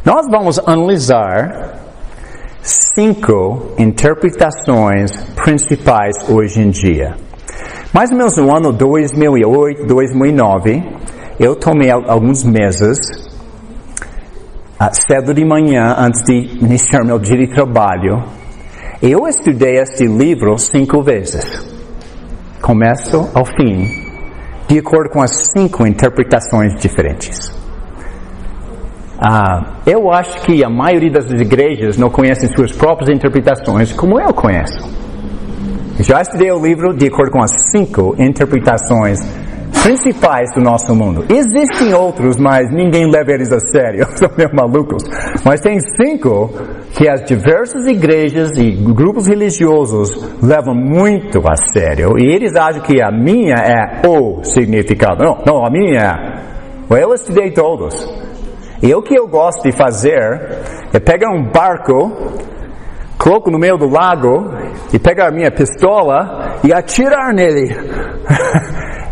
Nós vamos analisar 5 interpretações principais hoje em dia. Mais ou menos no ano 2008, 2009, eu tomei alguns meses, cedo de manhã, antes de iniciar meu dia de trabalho. Eu estudei este livro 5 vezes, começo ao fim, de acordo com as 5 interpretações diferentes. Eu acho que a maioria das igrejas não conhecem suas próprias interpretações como eu conheço. Já estudei o livro de acordo com as 5 interpretações principais do nosso mundo. Existem outros, mas ninguém leva eles a sério, são meio malucos. Mas tem 5 que as diversas igrejas e grupos religiosos levam muito a sério. E eles acham que a minha é o significado. Não, a minha é. Eu estudei todos. E o que eu gosto de fazer é pegar um barco, coloco no meio do lago e pegar a minha pistola e atirar nele.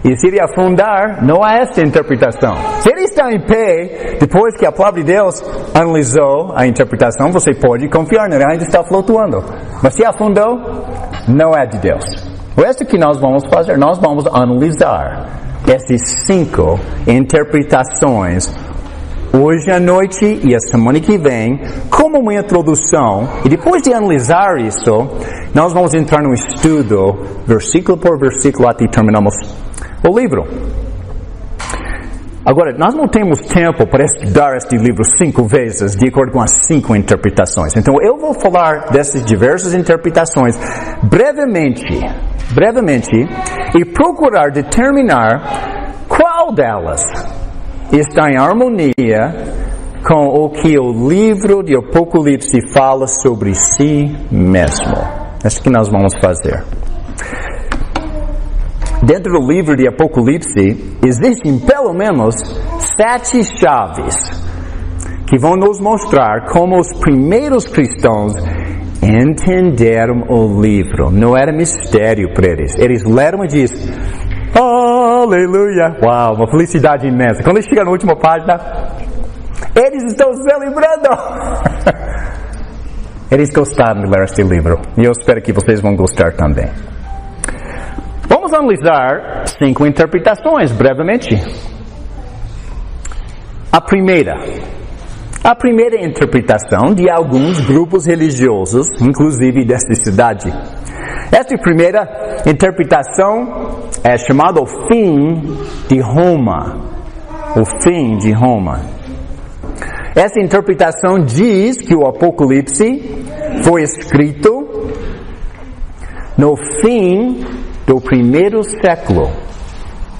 E se ele afundar, não há essa interpretação. Se ele está em pé, depois que a palavra de Deus analisou a interpretação, você pode confiar nele, ainda está flutuando. Mas se afundou, não é de Deus. O resto que nós vamos fazer, nós vamos analisar essas 5 interpretações hoje à noite e a semana que vem, como uma introdução, e depois de analisar isso, nós vamos entrar no estudo, versículo por versículo, até terminamos o livro. Agora, nós não temos tempo para estudar este livro 5 vezes, de acordo com as 5 interpretações. Então, eu vou falar dessas diversas interpretações brevemente, e procurar determinar qual delas está em harmonia com o que o livro de Apocalipse fala sobre si mesmo. É isso que nós vamos fazer. Dentro do livro de Apocalipse, existem pelo menos 7 chaves que vão nos mostrar como os primeiros cristãos entenderam o livro. Não era mistério para eles. Eles leram e dizem: aleluia! Uau, uma felicidade imensa. Quando eles chegam na última página, eles estão celebrando. Eles gostaram de ler este livro. E eu espero que vocês vão gostar também. Vamos analisar 5 interpretações, brevemente. A primeira interpretação de alguns grupos religiosos, inclusive desta cidade. Esta primeira interpretação é chamada o fim de Roma. O fim de Roma. Essa interpretação diz que o Apocalipse foi escrito no fim do primeiro século,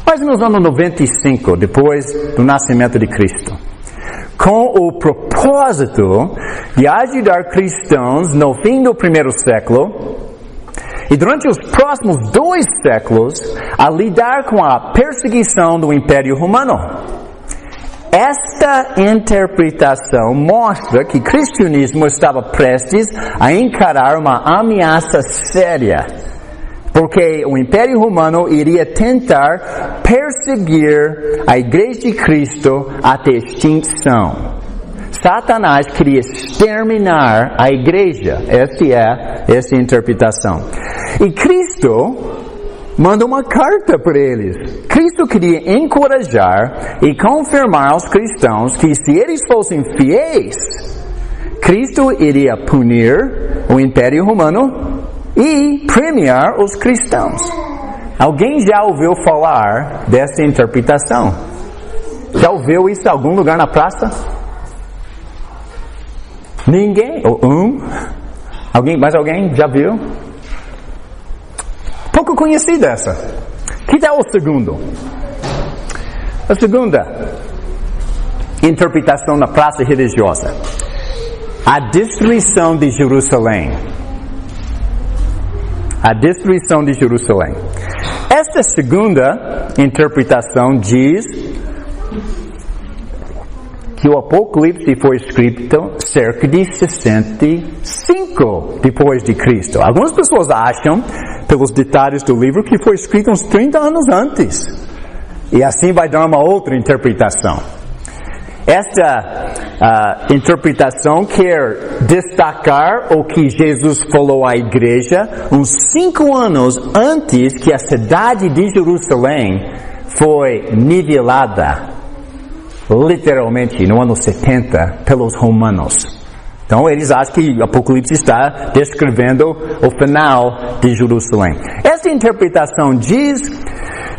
mais ou menos no ano 95, depois do nascimento de Cristo, com o propósito de ajudar cristãos no fim do primeiro século e durante os próximos 2 séculos a lidar com a perseguição do Império Romano. Esta interpretação mostra que o cristianismo estava prestes a encarar uma ameaça séria, porque o Império Romano iria tentar perseguir a Igreja de Cristo até extinção. Satanás queria exterminar a igreja. Essa é a interpretação. E Cristo manda uma carta para eles. Cristo queria encorajar e confirmar aos cristãos que se eles fossem fiéis, Cristo iria punir o Império Romano e premiar os cristãos. Alguém já ouviu falar dessa interpretação? Já ouviu isso em algum lugar na praça? Ninguém? Mais alguém já viu? Pouco conhecida essa. Que tal o segundo? A segunda interpretação na praça religiosa. A destruição de Jerusalém. A destruição de Jerusalém. Esta segunda interpretação diz que o Apocalipse foi escrito cerca de 65 depois de Cristo. Algumas pessoas acham, pelos detalhes do livro, que foi escrito uns 30 anos antes. E assim vai dar uma outra interpretação. Esta interpretação quer destacar o que Jesus falou à igreja uns 5 anos antes que a cidade de Jerusalém foi nivelada, literalmente, no ano 70, pelos romanos. Então, eles acham que o Apocalipse está descrevendo o final de Jerusalém. Essa interpretação diz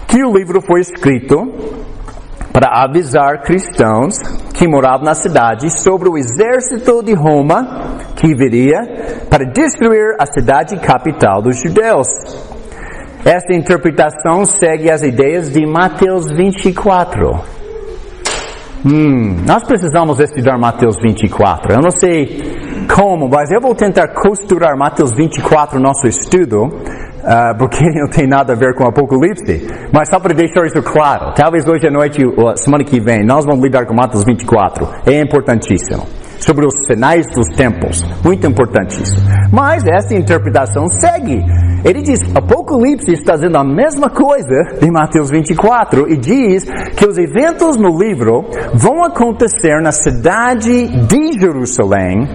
que o livro foi escrito para avisar cristãos que moravam na cidade sobre o exército de Roma que viria para destruir a cidade capital dos judeus. Esta interpretação segue as ideias de Mateus 24. Nós precisamos estudar Mateus 24. Eu não sei como, mas eu vou tentar costurar Mateus 24 no nosso estudo, porque não tem nada a ver com Apocalipse. Mas só para deixar isso claro, talvez hoje à noite, ou semana que vem, nós vamos lidar com Mateus 24. É importantíssimo. Sobre os sinais dos tempos. Muito importante isso. Mas essa interpretação segue. Ele diz, Apocalipse está dizendo a mesma coisa de Mateus 24 e diz que os eventos no livro vão acontecer na cidade de Jerusalém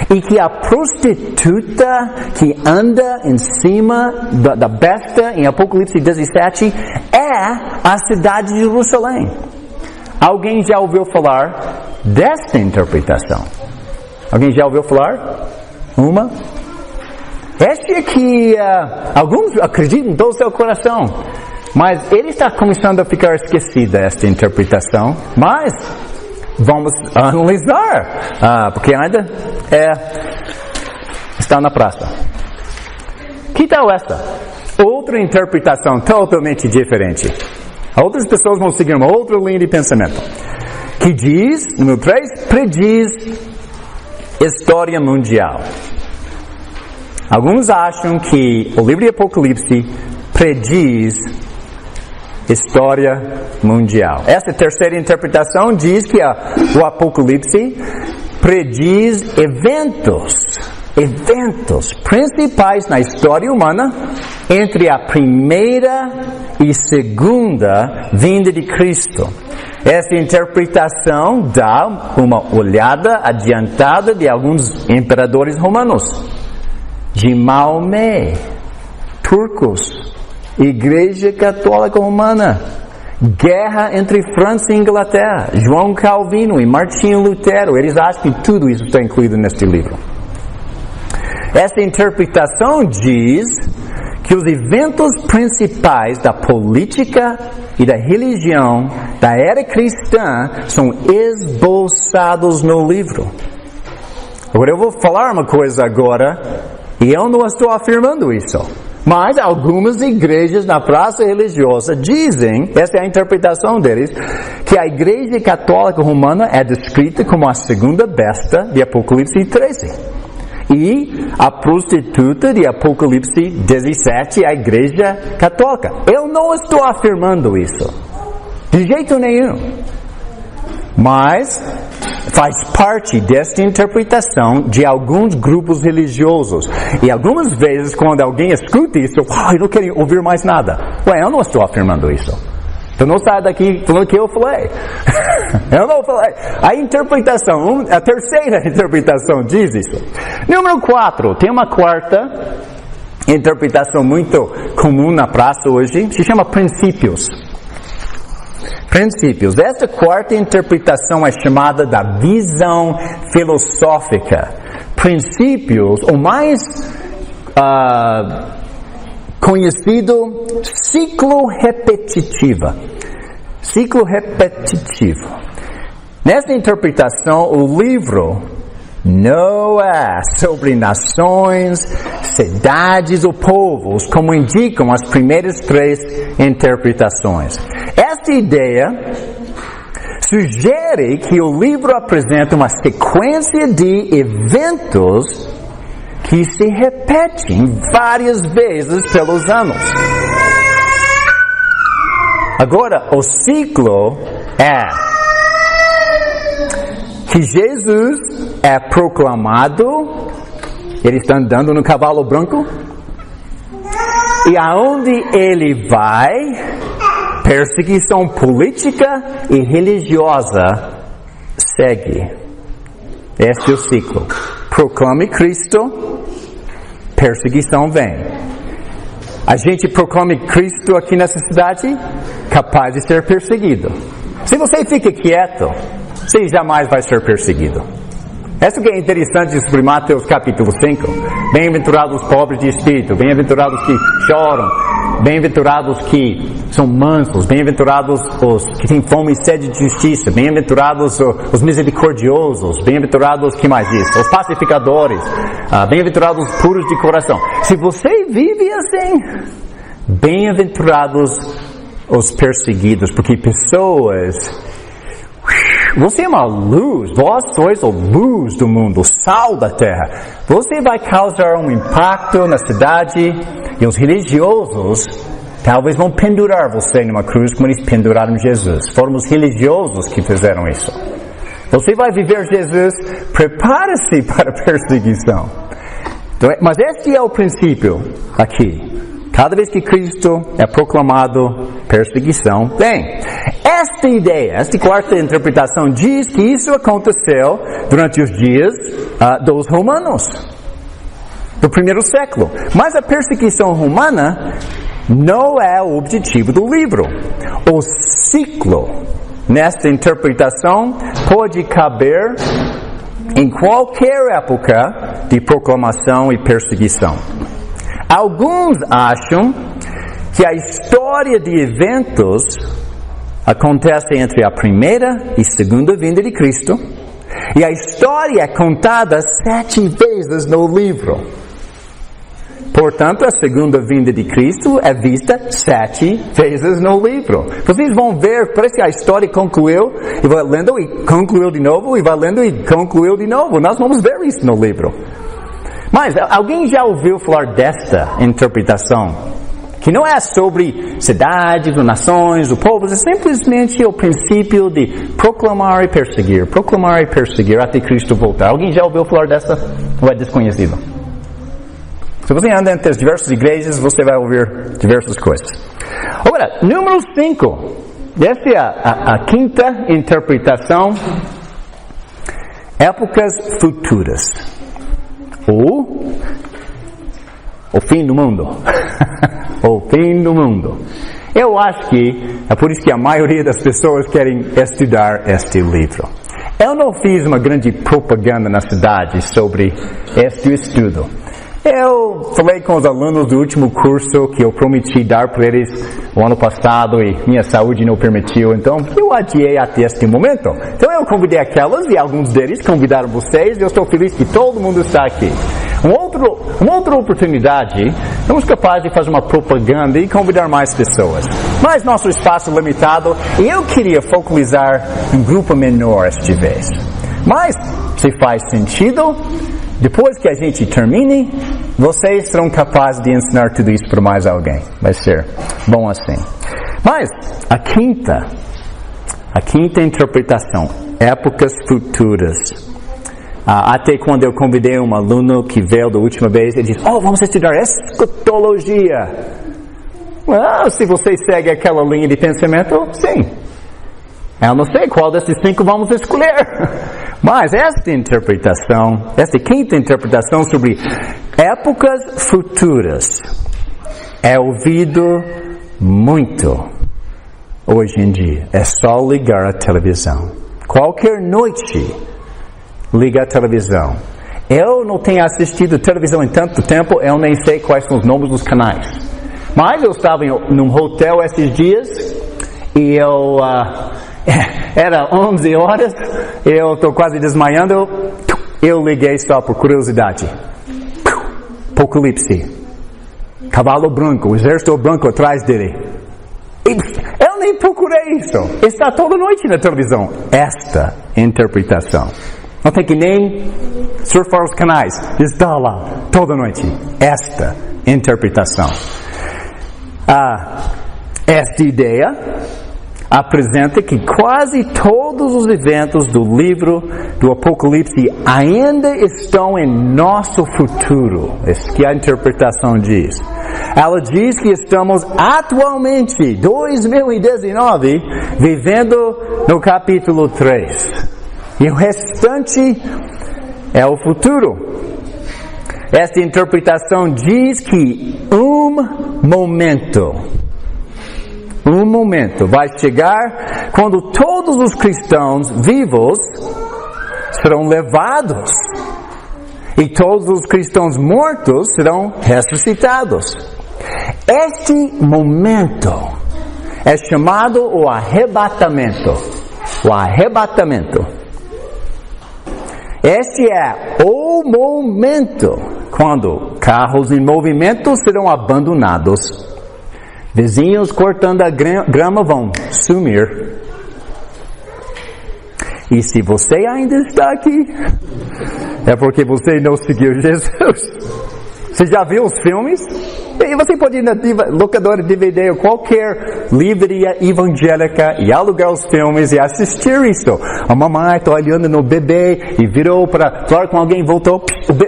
e que a prostituta que anda em cima da besta em Apocalipse 17 é a cidade de Jerusalém. Alguém já ouviu falar desta interpretação? Alguém já ouviu falar? Uma? Esta aqui, alguns acreditam em todo o seu coração, mas ele está começando a ficar esquecida, esta interpretação, mas vamos analisar, porque ainda está na praça. Que tal essa? Outra interpretação totalmente diferente. Outras pessoas vão seguir uma outra linha de pensamento. Que diz, número 3, prediz história mundial. Alguns acham que o livro de Apocalipse prediz história mundial. Essa terceira interpretação diz que o Apocalipse prediz eventos principais na história humana entre a primeira e segunda vinda de Cristo. Essa interpretação dá uma olhada adiantada de alguns imperadores romanos, de Maomé, turcos, Igreja Católica Romana, guerra entre França e Inglaterra, João Calvino e Martinho Lutero. Eles acham que tudo isso está incluído neste livro. Essa interpretação diz que os eventos principais da política e da religião da era cristã são esboçados no livro. Agora eu vou falar uma coisa agora, e eu não estou afirmando isso, mas algumas igrejas na praça religiosa dizem, essa é a interpretação deles, que a Igreja Católica Romana é descrita como a segunda besta de Apocalipse 13. E a prostituta de Apocalipse 17 é a Igreja Católica. Eu não estou afirmando isso, de jeito nenhum. Mas faz parte desta interpretação de alguns grupos religiosos. E algumas vezes, quando alguém escuta isso, eu não quero ouvir mais nada. Ué, eu não estou afirmando isso. Então não sai daqui falando que eu falei. Eu não falei. A interpretação, a terceira interpretação diz isso. Número 4, tem uma quarta interpretação muito comum na praça hoje, se chama princípios. Princípios. Esta quarta interpretação é chamada da visão filosófica. Princípios, o mais conhecido, ciclo repetitivo. Ciclo repetitivo. Nessa interpretação, o livro não é sobre nações, cidades ou povos, como indicam as primeiras 3 interpretações. Esta ideia sugere que o livro apresenta uma sequência de eventos que se repetem várias vezes pelos anos. Agora, o ciclo é que Jesus é proclamado, ele está andando no cavalo branco, e aonde ele vai, perseguição política e religiosa segue. Este é o ciclo. Proclame Cristo, perseguição vem. A gente proclame Cristo aqui nessa cidade, capaz de ser perseguido. Se você fica quieto, você jamais vai ser perseguido. Isso que é interessante sobre Mateus capítulo 5. Bem-aventurados os pobres de espírito, bem-aventurados que choram, bem-aventurados que são mansos, bem-aventurados os que têm fome e sede de justiça, bem-aventurados os misericordiosos, bem-aventurados, que mais diz? Os pacificadores, bem-aventurados os puros de coração. Se você vive assim, bem-aventurados os perseguidos, porque pessoas... Você é uma luz, vós sois a luz do mundo, o sal da terra. Você vai causar um impacto na cidade e os religiosos talvez vão pendurar você numa cruz como eles penduraram Jesus. Foram os religiosos que fizeram isso. Você vai viver Jesus, prepare-se para a perseguição. Mas este é o princípio aqui. Cada vez que Cristo é proclamado, perseguição vem. Esta ideia, esta quarta interpretação diz que isso aconteceu durante os dias dos romanos, do primeiro século. Mas a perseguição romana não é o objetivo do livro. O ciclo, nesta interpretação, pode caber em qualquer época de proclamação e perseguição. Alguns acham que a história de eventos acontece entre a primeira e segunda vinda de Cristo, e a história é contada 7 vezes no livro. Portanto, a segunda vinda de Cristo é vista 7 vezes no livro. Vocês vão ver, parece que a história concluiu, e vai lendo e concluiu de novo, e vai lendo e concluiu de novo. Nós vamos ver isso no livro. Mas, alguém já ouviu falar desta interpretação? Que não é sobre cidades, nações, o povo, é simplesmente o princípio de proclamar e perseguir até Cristo voltar. Alguém já ouviu falar dessa? Ou é desconhecido? Se você anda entre as diversas igrejas, você vai ouvir diversas coisas. Agora, número 5. Essa é a quinta interpretação. Épocas futuras. Ou o fim do mundo. O fim do mundo. Eu acho que é por isso que a maioria das pessoas querem estudar este livro. Eu não fiz uma grande propaganda na cidade sobre este estudo. Eu falei com os alunos do último curso que eu prometi dar para eles o ano passado e minha saúde não permitiu, então eu adiei até este momento. Então eu convidei aquelas e alguns deles convidaram vocês e eu estou feliz que todo mundo está aqui. Uma outra oportunidade, somos capazes de fazer uma propaganda e convidar mais pessoas. Mas nosso espaço é limitado e eu queria focalizar um grupo menor esta vez. Mas, se faz sentido, depois que a gente termine, vocês serão capazes de ensinar tudo isso para mais alguém. Vai ser bom assim. Mas, a quinta interpretação, épocas futuras. Até quando eu convidei um aluno que veio da última vez, ele disse, vamos estudar escatologia. Se você segue aquela linha de pensamento, sim. Eu não sei qual desses 5 vamos escolher. Mas esta quinta interpretação sobre épocas futuras é ouvido muito hoje em dia. É só ligar a televisão. Qualquer noite, liga a televisão. Eu não tenho assistido televisão em tanto tempo, eu nem sei quais são os nomes dos canais. Mas eu estava num hotel esses dias e era 11 horas, eu estou quase desmaiando, eu liguei só por curiosidade. Apocalipse. Cavalo branco, o exército branco atrás dele. Eu nem procurei isso. Está toda noite na televisão. Esta interpretação. Não tem que nem surfar os canais. Está lá toda noite. Esta interpretação. Esta ideia apresenta que quase todos os eventos do livro do Apocalipse ainda estão em nosso futuro. Isso que a interpretação diz. Ela diz que estamos atualmente, 2019, vivendo no capítulo 3. E o restante é o futuro. Esta interpretação diz que um momento vai chegar quando todos os cristãos vivos serão levados e todos os cristãos mortos serão ressuscitados. Este momento é chamado o arrebatamento. O arrebatamento. Este é o momento quando carros em movimento serão abandonados. Vizinhos cortando a grama vão sumir. E se você ainda está aqui, é porque você não seguiu Jesus. Você já viu os filmes? E você pode ir na locadora de DVD ou qualquer livraria evangélica e alugar os filmes e assistir isso. A mamãe está olhando no bebê e virou para falar com alguém, voltou,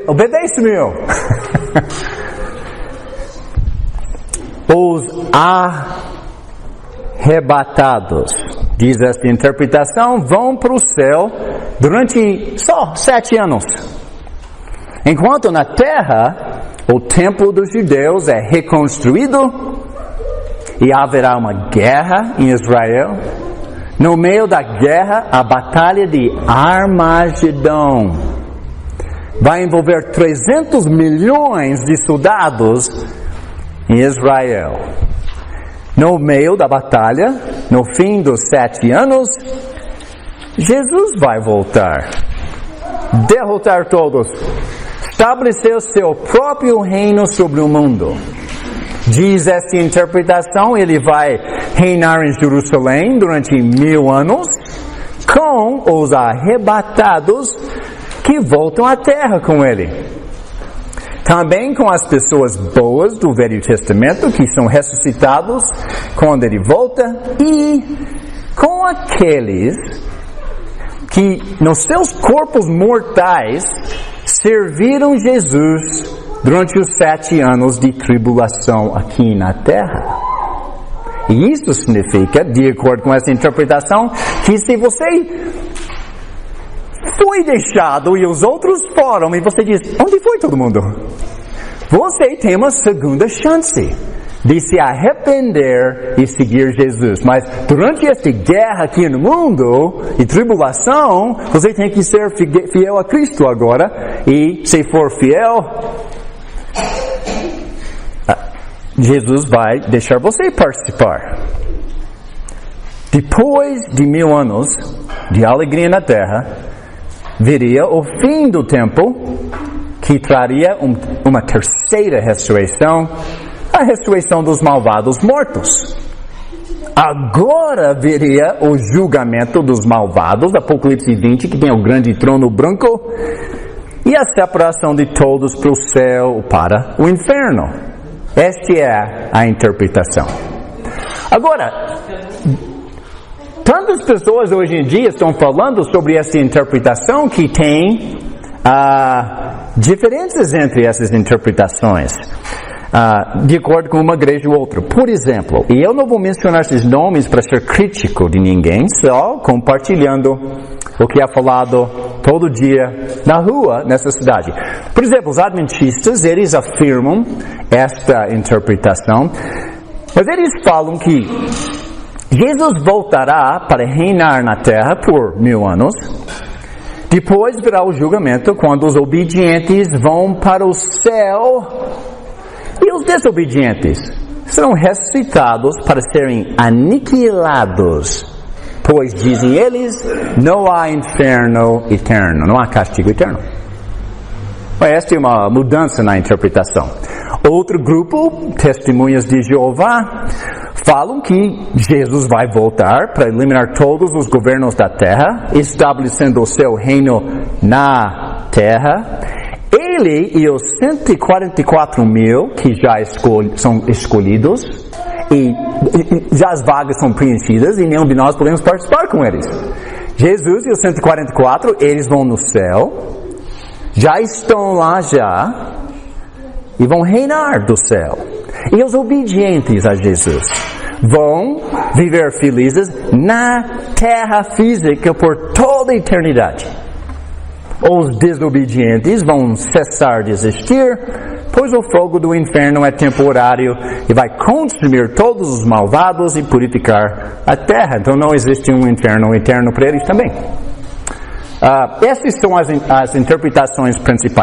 o bebê sumiu. Os arrebatados, diz esta interpretação, vão para o céu durante só 7 anos. Enquanto na terra, o templo dos judeus é reconstruído e haverá uma guerra em Israel. No meio da guerra, a batalha de Armagedon vai envolver 300 milhões de soldados em Israel. No meio da batalha, no fim dos 7 anos, Jesus vai voltar, derrotar todos, estabelecer seu próprio reino sobre o mundo. Diz esta interpretação, ele vai reinar em Jerusalém durante 1000 anos, com os arrebatados que voltam à terra com ele. Também com as pessoas boas do Velho Testamento, que são ressuscitados quando ele volta, e com aqueles que nos seus corpos mortais serviram Jesus durante os 7 anos de tribulação aqui na terra. E isso significa, de acordo com essa interpretação, que se você foi deixado e os outros foram, e você diz, onde foi todo mundo? Você tem uma segunda chance de se arrepender e seguir Jesus. Mas durante esta guerra aqui no mundo e tribulação, você tem que ser fiel a Cristo agora. E se for fiel, Jesus vai deixar você participar. Depois de 1000 anos de alegria na terra, viria o fim do tempo, que traria uma terceira ressurreição, a ressurreição dos malvados mortos. Agora viria o julgamento dos malvados, Apocalipse 20, que tem o grande trono branco, e a separação de todos para o céu, para o inferno. Esta é a interpretação. Agora, tantas pessoas hoje em dia estão falando sobre essa interpretação que tem diferenças entre essas interpretações, de acordo com uma igreja ou outra. Por exemplo, e eu não vou mencionar esses nomes para ser crítico de ninguém, só compartilhando o que é falado todo dia na rua, nessa cidade. Por exemplo, os adventistas, eles afirmam esta interpretação, mas eles falam que Jesus voltará para reinar na terra por 1000 anos. Depois virá o julgamento, quando os obedientes vão para o céu e os desobedientes serão ressuscitados para serem aniquilados. Pois, dizem eles, não há inferno eterno, não há castigo eterno. Esta é uma mudança na interpretação. Outro grupo, Testemunhas de Jeová, falam que Jesus vai voltar para eliminar todos os governos da terra, estabelecendo o seu reino na terra. Ele e os 144 mil que já são escolhidos, e já as vagas são preenchidas e nenhum de nós podemos participar com eles. Jesus e os 144, eles vão no céu, já estão lá já, e vão reinar do céu. E os obedientes a Jesus vão viver felizes na terra física por toda a eternidade. Os desobedientes vão cessar de existir, pois o fogo do inferno é temporário e vai consumir todos os malvados e purificar a terra. Então não existe um inferno eterno para eles também. Essas são as interpretações principais.